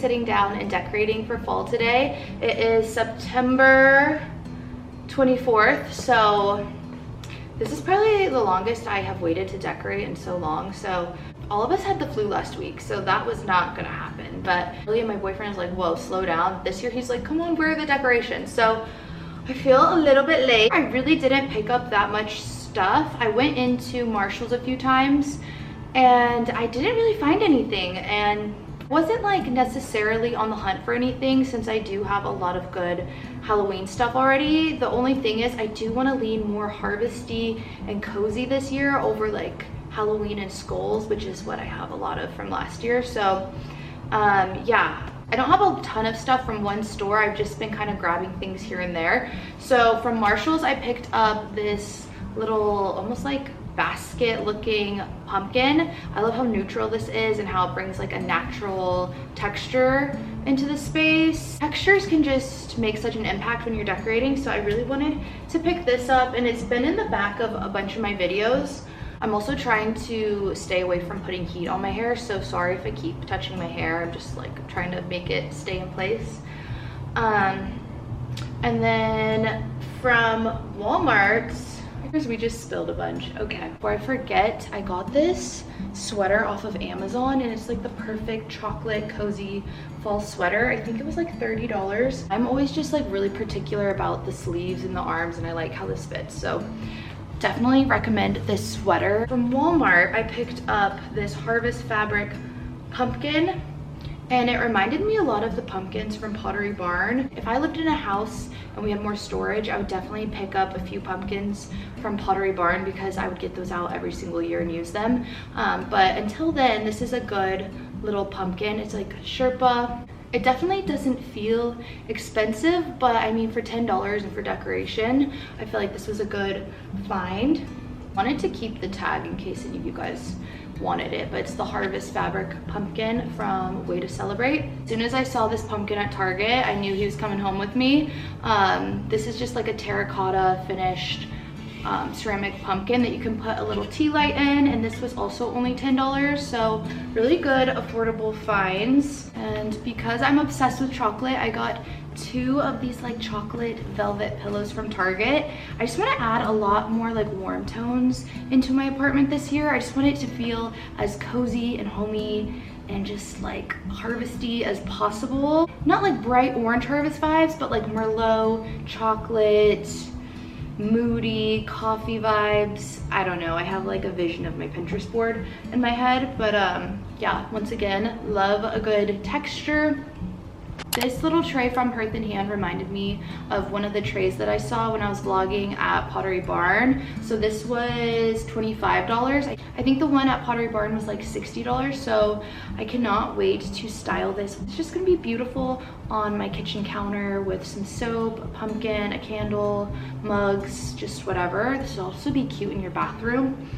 sitting down and decorating for fall today. It is September 24th, so this is probably the longest I have waited to decorate in so long. So all of us had the flu last week, so that was not gonna happen. But really, my boyfriend is like, whoa, slow down. This year he's like, come on, where are the decorations? So I feel a little bit late. I really didn't pick up that much stuff. I went into Marshall's a few times and I didn't really find anything, and wasn't like necessarily on the hunt for anything since I do have a lot of good Halloween stuff already. The only thing is I do want to lean more harvesty and cozy this year over like Halloween and skulls, which is what I have a lot of from last year. So yeah, I don't have a ton of stuff from one store. I've just been kind of grabbing things here and there. So from Marshall's I picked up this little almost like basket looking pumpkin. I love how neutral this is and how it brings like a natural texture into the space. Textures can just make such an impact when you're decorating, so I really wanted to pick this up, and it's been in the back of a bunch of my videos. I'm also trying to stay away from putting heat on my hair, so sorry if I keep touching my hair. I'm just like trying to make it stay in place. And then from Walmart, we just spilled a bunch. Okay, before I forget, I got this sweater off of Amazon, and it's like the perfect chocolate cozy fall sweater. I think it was like $30. I'm always just like really particular about the sleeves and the arms, and I like how this fits, so definitely recommend this sweater. From Walmart I picked up this Harvest fabric pumpkin, and it reminded me a lot of the pumpkins from Pottery Barn. If I lived in a house and we had more storage, I would definitely pick up a few pumpkins from Pottery Barn because I would get those out every single year and use them. But until then, this is a good little pumpkin. It's like Sherpa. It definitely doesn't feel expensive, but I mean, for $10 and for decoration, I feel like this was a good find. Wanted to keep the tag in case any of you guys wanted it, but it's the Harvest fabric pumpkin from Way to Celebrate. As soon as I saw this pumpkin at Target, I knew he was coming home with me. This is just like a terracotta finished ceramic pumpkin that you can put a little tea light in, and this was also only $10, so really good affordable finds. And because I'm obsessed with chocolate, I got 2 of these like chocolate velvet pillows from Target. I just want to add a lot more like warm tones into my apartment this year. I just want it to feel as cozy and homey and just like harvesty as possible. Not like bright orange harvest vibes, but like Merlot, chocolate, moody coffee vibes. I don't know, I have like a vision of my Pinterest board in my head, but yeah, once again, love a good texture. This little tray from Hearth and Hand reminded me of one of the trays that I saw when I was vlogging at Pottery Barn. So this was $25. I think the one at Pottery Barn was like $60, so I cannot wait to style this. It's just gonna be beautiful on my kitchen counter with some soap, a pumpkin, a candle, mugs, just whatever. This will also be cute in your bathroom.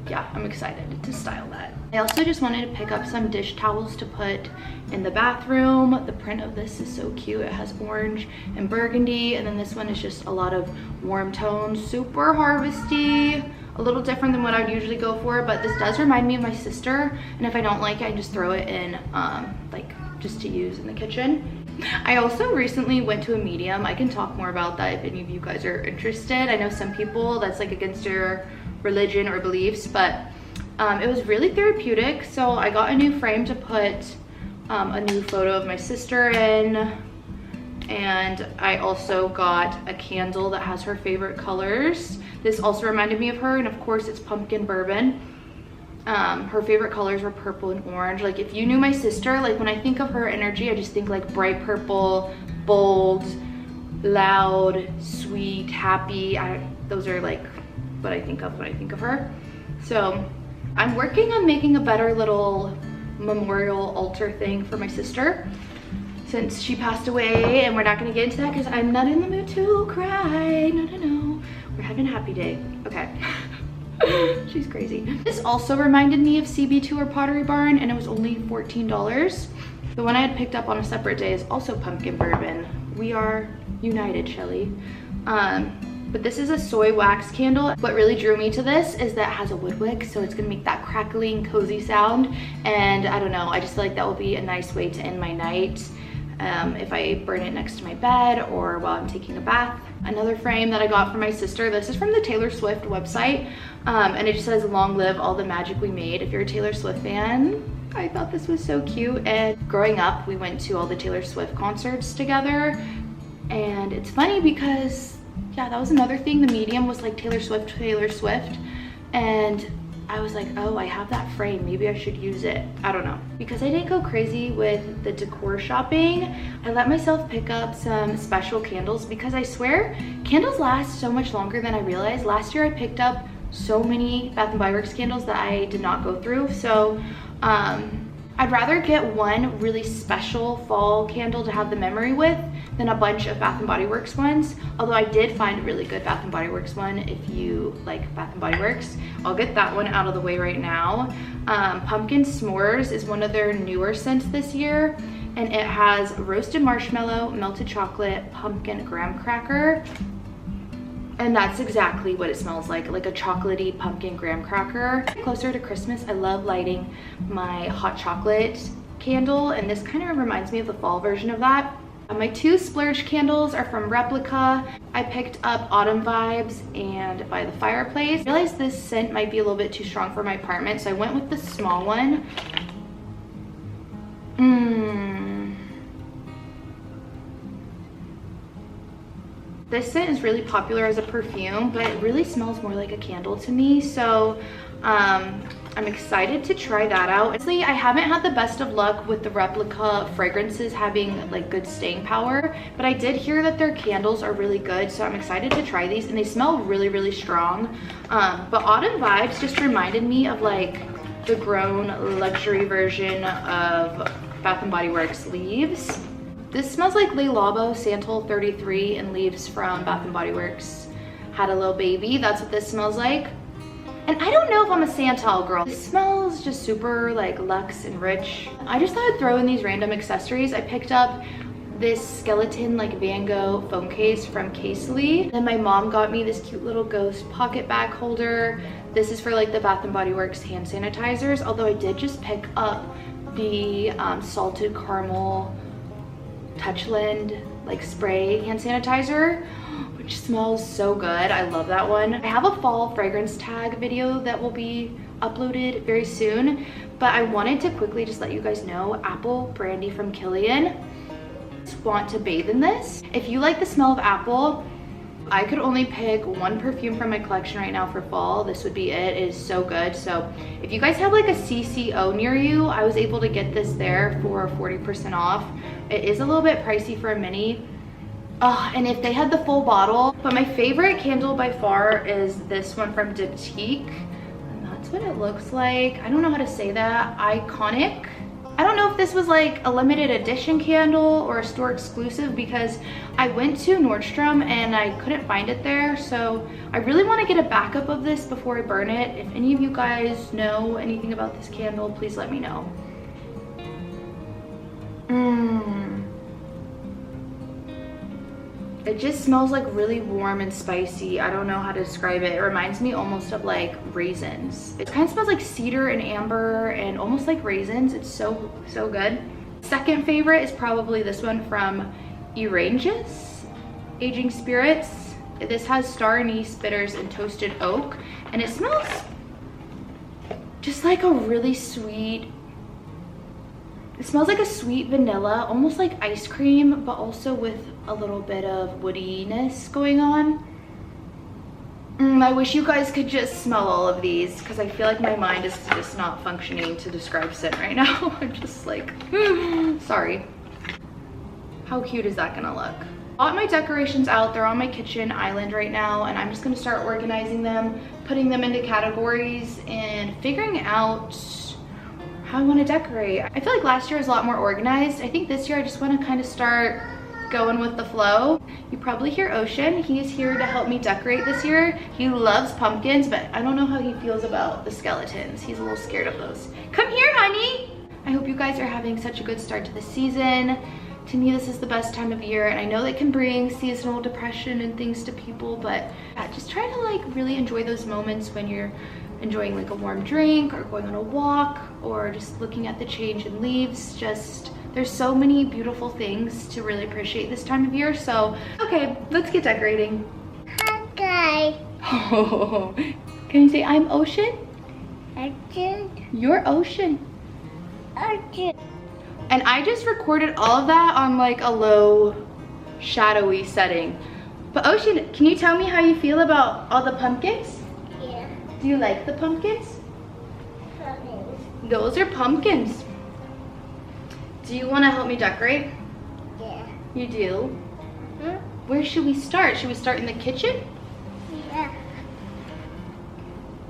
Yeah, I'm excited to style that. I also just wanted to pick up some dish towels to put in the bathroom. The print of this is so cute. It has orange and burgundy, and then this one is just a lot of warm tones, super harvesty, a little different than what I'd usually go for, but this does remind me of my sister, and if I don't like it, I just throw it in like just to use in the kitchen. I also recently went to a medium. I can talk more about that if any of you guys are interested. I know some people that's like against your religion or beliefs, but it was really therapeutic. So I got a new frame to put a new photo of my sister in, and I also got a candle that has her favorite colors. This also reminded me of her, and of course it's pumpkin bourbon. Her favorite colors were purple and orange. Like, if you knew my sister, like when I think of her energy, I just think like bright purple, bold, loud, sweet, happy. Those are like what I think of when I think of her. So I'm working on making a better little memorial altar thing for my sister since she passed away, and we're not going to get into that because I'm not in the mood to cry. No, we're having a happy day. Okay. She's crazy. This also reminded me of CB2 or Pottery Barn, and it was only $14. The one I had picked up on a separate day is also pumpkin bourbon. We are united, Shelly. but this is a soy wax candle. What really drew me to this is that it has a wood wick, so it's gonna make that crackling, cozy sound. And I don't know, I just feel like that will be a nice way to end my night if I burn it next to my bed or while I'm taking a bath. Another frame that I got from my sister, this is from the Taylor Swift website, and it just says, "Long live all the magic we made." If you're a Taylor Swift fan, I thought this was so cute. And growing up, we went to all the Taylor Swift concerts together. And it's funny because, yeah, that was another thing. The medium was like Taylor Swift. And I was like, oh, I have that frame. Maybe I should use it. I don't know. Because I didn't go crazy with the decor shopping, I let myself pick up some special candles because I swear candles last so much longer than I realized. Last year I picked up so many Bath & Body Works candles that I did not go through. So I'd rather get one really special fall candle to have the memory with than a bunch of Bath & Body Works ones. Although I did find a really good Bath & Body Works one if you like Bath & Body Works. I'll get that one out of the way right now. Pumpkin S'mores is one of their newer scents this year, and it has roasted marshmallow, melted chocolate, pumpkin graham cracker. And that's exactly what it smells like a chocolatey pumpkin graham cracker. Closer to Christmas, I love lighting my hot chocolate candle, and this kind of reminds me of the fall version of that. My two splurge candles are from Replica. I picked up Autumn Vibes and By the Fireplace. I realized this scent might be a little bit too strong for my apartment, so I went with the small one. This scent is really popular as a perfume, but it really smells more like a candle to me. So I'm excited to try that out. Honestly, I haven't had the best of luck with the Replica fragrances having like good staying power, but I did hear that their candles are really good. So I'm excited to try these, and they smell really, really strong. But Autumn Vibes just reminded me of like the grown luxury version of Bath & Body Works Leaves. This smells like Le Labo Santal 33 and Leaves from Bath & Body Works had a little baby. That's what this smells like. And I don't know if I'm a Santal girl. This smells just super like luxe and rich. I just thought I'd throw in these random accessories. I picked up this skeleton like Van Gogh phone case from Casely. Then my mom got me this cute little ghost pocket bag holder. This is for like the Bath & Body Works hand sanitizers, although I did just pick up the salted caramel Touchland like spray hand sanitizer, which smells so good. I love that one. I have a fall fragrance tag video that will be uploaded very soon, but I wanted to quickly just let you guys know Apple Brandy from Kilian. Want to bathe in this. If you like the smell of apple, I could only pick one perfume from my collection right now for fall. This would be it. It is so good. So if you guys have like a CCO near you, I was able to get this there for 40% off. It is a little bit pricey for a mini. And if they had the full bottle, but my favorite candle by far is this one from Diptyque. And that's what it looks like. I don't know how to say that. Iconic. I don't know if this was like a limited edition candle or a store exclusive, because I went to Nordstrom and I couldn't find it there. So I really want to get a backup of this before I burn it. If any of you guys know anything about this candle, please let me know. It just smells like really warm and spicy. I don't know how to describe it. It reminds me almost of like raisins. It kind of smells like cedar and amber and almost like raisins. It's so good. Second favorite is probably this one from Eranges, Aging Spirits. This has star anise, bitters, and toasted oak. And it smells just like a really sweet, it smells like a sweet vanilla, almost like ice cream, but also with a little bit of woodiness going on. I wish you guys could just smell all of these, because I feel like my mind is just not functioning to describe scent right now. I'm just like, sorry. How cute is that gonna look? Got my decorations out. They're on my kitchen island right now, and I'm just gonna start organizing them, putting them into categories, and figuring out how I want to decorate. I feel like last year was a lot more organized. I think this year I just want to kind of start going with the flow. You probably hear Ocean. He is here to help me decorate this year. He loves pumpkins, but I don't know how he feels about the skeletons. He's a little scared of those. Come here, honey. I hope you guys are having such a good start to the season. To me, this is the best time of year, and I know it can bring seasonal depression and things to people, but yeah, just try to like really enjoy those moments when you're enjoying like a warm drink or going on a walk or just looking at the change in leaves. Just there's so many beautiful things to really appreciate this time of year. So okay, let's get decorating. Okay. Oh, can you say I'm Ocean? Ocean. You're Ocean. Ocean. And I just recorded all of that on like a low shadowy setting. But Ocean, can you tell me how you feel about all the pumpkins? Yeah. Do you like the pumpkins? Pumpkins. Those are pumpkins. Do you want to help me decorate? Yeah. You do? Hmm? Where should we start? Should we start in the kitchen? Yeah.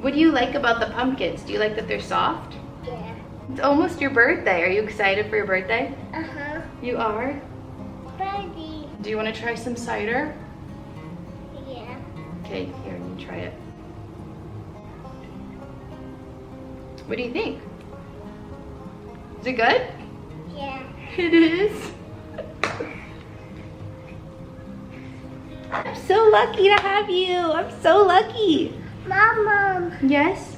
What do you like about the pumpkins? Do you like that they're soft? Yeah. It's almost your birthday. Are you excited for your birthday? Uh-huh. You are? Ready. Do you want to try some cider? Yeah. Okay, here, let me try it. What do you think? Is it good? Yeah. It is. I'm so lucky to have you. I'm so lucky. Mom, Yes?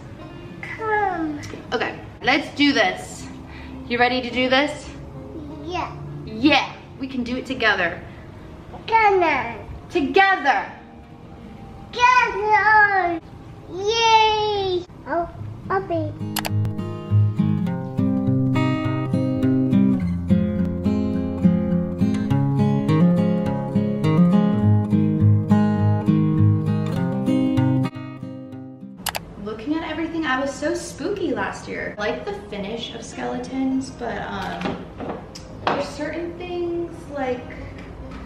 come. Okay, let's do this. You ready to do this? Yeah. Yeah, we can do it together. Gonna. Together. Gonna. Yay. Oh, Bobby. Looking at everything, I was so spooky last year. I like the finish of skeletons, but there's certain things like,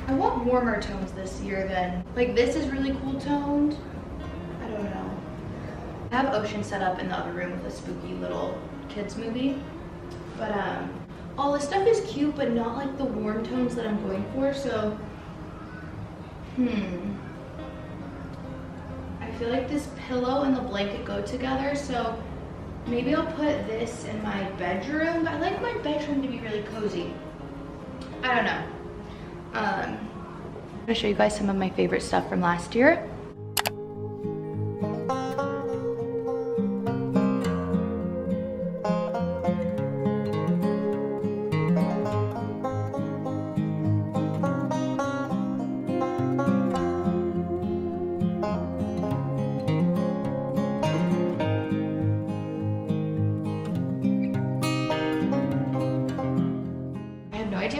I want warmer tones this year than, like this is really cool toned. I don't know. I have Ocean set up in the other room with a spooky little kids movie. But all this stuff is cute, but not like the warm tones that I'm going for, so, I feel like this pillow and the blanket go together, so maybe I'll put this in my bedroom. I like my bedroom to be really cozy. I don't know. I'm gonna show you guys some of my favorite stuff from last year.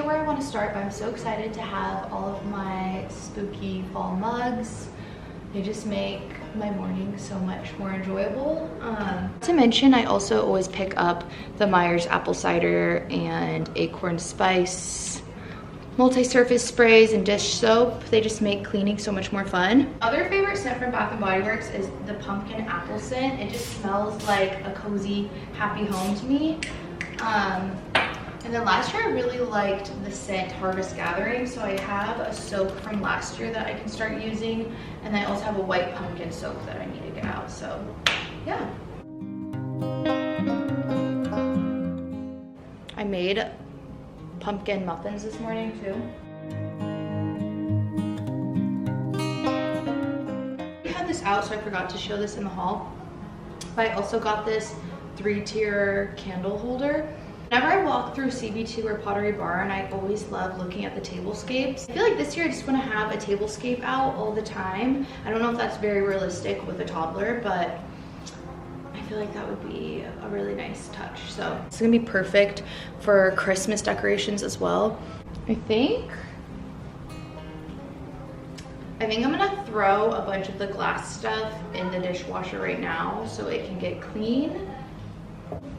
Where I want to start, but I'm so excited to have all of my spooky fall mugs. They just make my morning so much more enjoyable. To mention, I also always pick up the Myers apple cider and acorn spice multi-surface sprays and dish soap. They just make cleaning so much more fun. Other favorite scent from Bath & Body Works is the pumpkin apple scent. It just smells like a cozy, happy home to me. And then last year I really liked the scent Harvest Gathering, so I have a soap from last year that I can start using, and I also have a white pumpkin soap that I need to get out, so yeah. I made pumpkin muffins this morning too. I had this out, so I forgot to show this in the haul, but I also got this 3-tier candle holder. Whenever I walk through CB2 or Pottery Barn, I always love looking at the tablescapes. I feel like this year I just want to have a tablescape out all the time. I don't know if that's very realistic with a toddler, but I feel like that would be a really nice touch. So it's gonna be perfect for Christmas decorations as well. I think I'm gonna throw a bunch of the glass stuff in the dishwasher right now so it can get clean.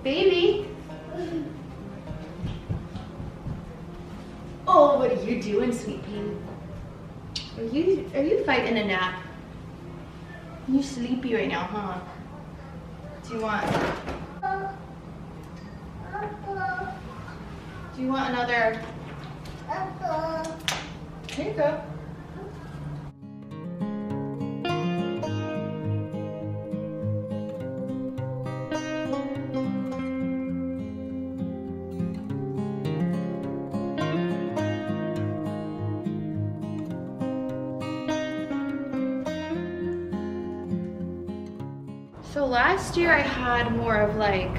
Baby. Oh, what are you doing, sweet pea? Are you fighting a nap? You sleepy right now, huh? Do you want another? Here you go. So last year I had more of like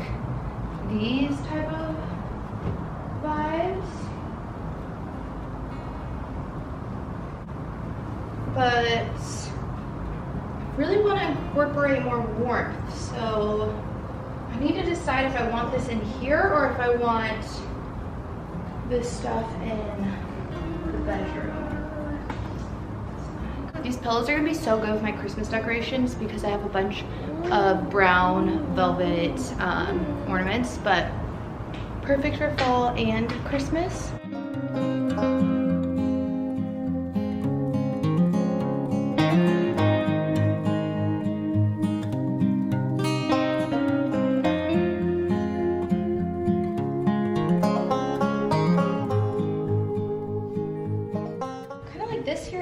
these type of vibes. But I really want to incorporate more warmth. So I need to decide if I want this in here or if I want this stuff in the bedroom. These pillows are gonna be so good with my Christmas decorations because I have a bunch of brown velvet ornaments, but perfect for fall and Christmas.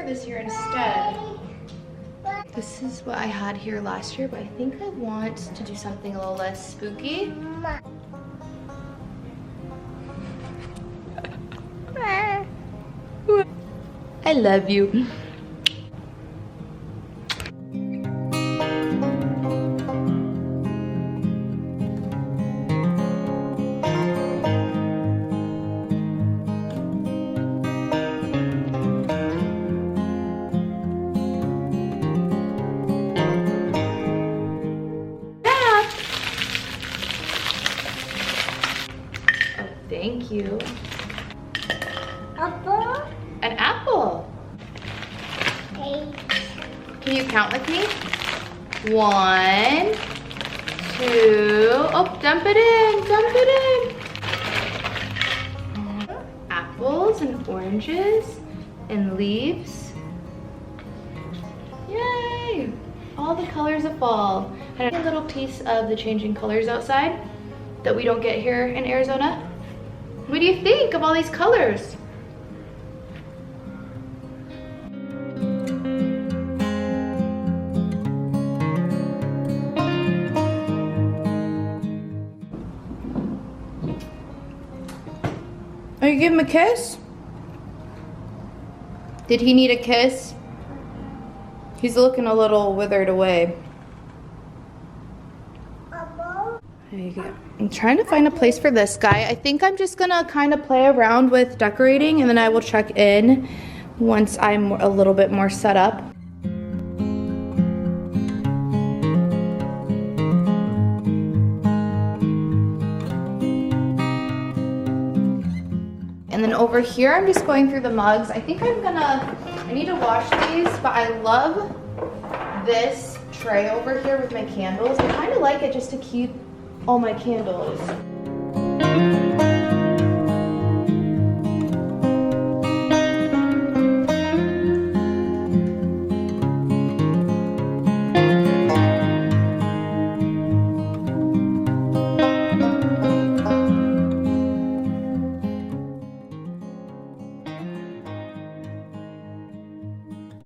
This year instead. This is what I had here last year, but I think I want to do something a little less spooky. I love you. Thank you. Apple. An apple. 8. Can you count with me? 1, 2. Oh, dump it in. Dump it in. Apples and oranges and leaves. Yay! All the colors of fall. And a little piece of the changing colors outside that we don't get here in Arizona. What do you think of all these colors? Are you giving him a kiss? Did he need a kiss? He's looking a little withered away. There you go. I'm trying to find a place for this guy. I think I'm just gonna kind of play around with decorating and then I will check in once I'm a little bit more set up. And then over here, I'm just going through the mugs. I think I need to wash these, but I love this tray over here with my candles. I kind of like it just to keep all my candles.